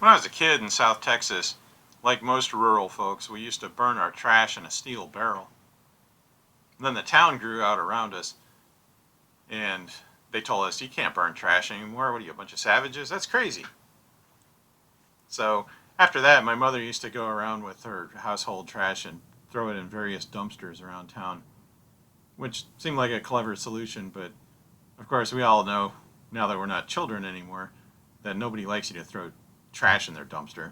When I was a kid in South Texas, like most rural folks, we used to burn our trash in a steel barrel. And then the town grew out around us, and they told us, you can't burn trash anymore. What are you, a bunch of savages? That's crazy. So after that, my mother used to go around with her household trash and throw it in various dumpsters around town, which seemed like a clever solution, but of course we all know, now that we're not children anymore, that nobody likes you to throw trash in their dumpster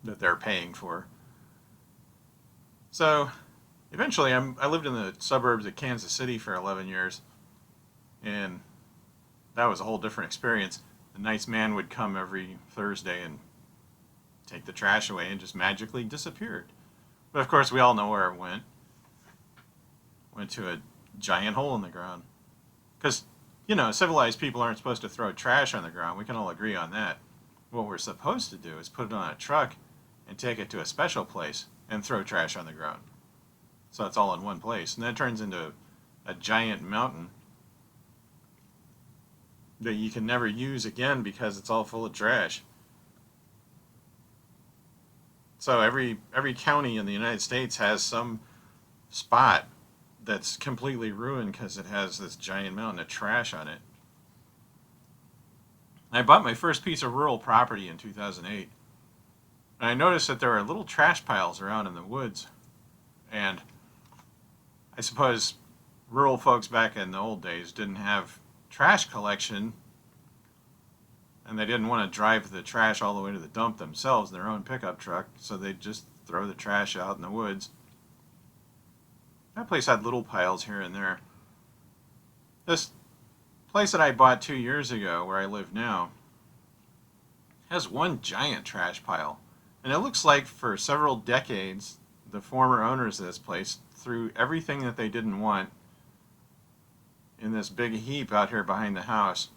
that they're paying for. So eventually I lived in the suburbs of Kansas City for 11 years, and that was a whole different experience. A nice man would come every Thursday and take the trash away and just magically disappeared. But of course we all know where it went. Went to a giant hole in the ground. Because, civilized people aren't supposed to throw trash on the ground. We can all agree on that. What we're supposed to do is put it on a truck and take it to a special place and throw trash on the ground. So it's all in one place. And that turns into a giant mountain that you can never use again because it's all full of trash. So every county in the United States has some spot that's completely ruined because it has this giant mountain of trash on it. I bought my first piece of rural property in 2008, and I noticed that there were little trash piles around in the woods. And I suppose rural folks back in the old days didn't have trash collection, and they didn't want to drive the trash all the way to the dump themselves in their own pickup truck, so they'd just throw the trash out in the woods. That place had little piles here and there. This place that I bought 2 years ago, where I live now, has one giant trash pile. And it looks like for several decades, the former owners of this place threw everything that they didn't want in this big heap out here behind the house.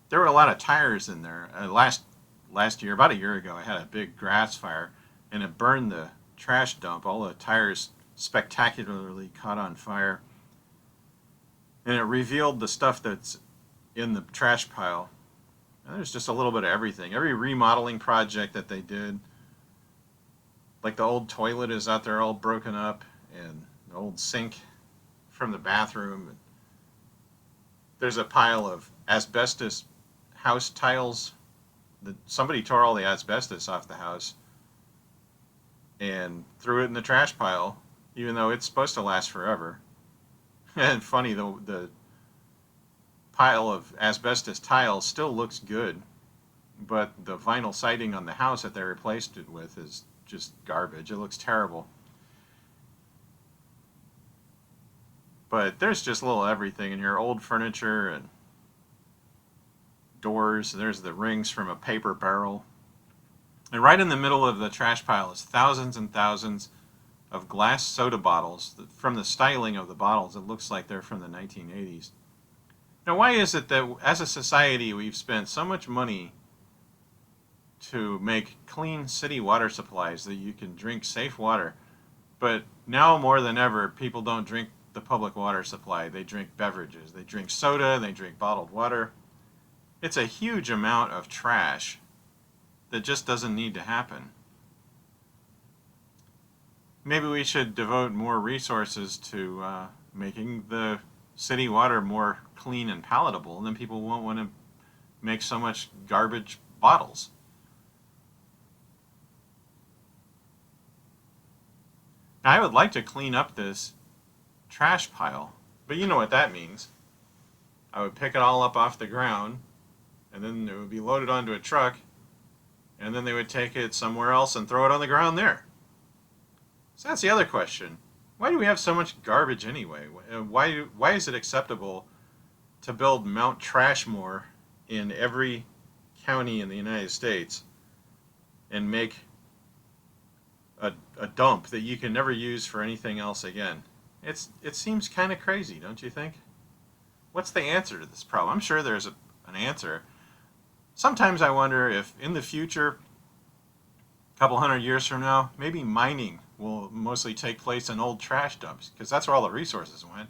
There were a lot of tires in there. Last year, about a year ago, I had a big grass fire, and it burned the trash dump. All the tires spectacularly caught on fire, and it revealed the stuff that's in the trash pile. And there's just a little bit of everything. Every remodeling project that they did, like the old toilet is out there all broken up, and the old sink from the bathroom. There's a pile of asbestos house tiles that somebody tore all the asbestos off the house and threw it in the trash pile, even though it's supposed to last forever. And funny, the pile of asbestos tiles still looks good, but the vinyl siding on the house that they replaced it with is just garbage. It looks terrible. But there's just a little everything in here. Old furniture and doors. There's the rings from a paper barrel. And right in the middle of the trash pile is thousands and thousands of glass soda bottles. From the styling of the bottles, it looks like they're from the 1980s. Now, why is it that as a society we've spent so much money to make clean city water supplies that you can drink safe water, but now more than ever people don't drink the public water supply? They drink beverages. They drink soda, they drink bottled water. It's a huge amount of trash that just doesn't need to happen. Maybe we should devote more resources to making the city water more clean and palatable, and then people won't want to make so much garbage bottles. Now, I would like to clean up this trash pile, but you know what that means. I would pick it all up off the ground, and then it would be loaded onto a truck, and then they would take it somewhere else and throw it on the ground there. So that's the other question. Why do we have so much garbage anyway? Why is it acceptable to build Mount Trashmore in every county in the United States and make a dump that you can never use for anything else again? It seems kind of crazy, don't you think? What's the answer to this problem? I'm sure there's an answer. Sometimes I wonder if in the future, a couple hundred years from now, maybe mining will mostly take place in old trash dumps, because that's where all the resources went.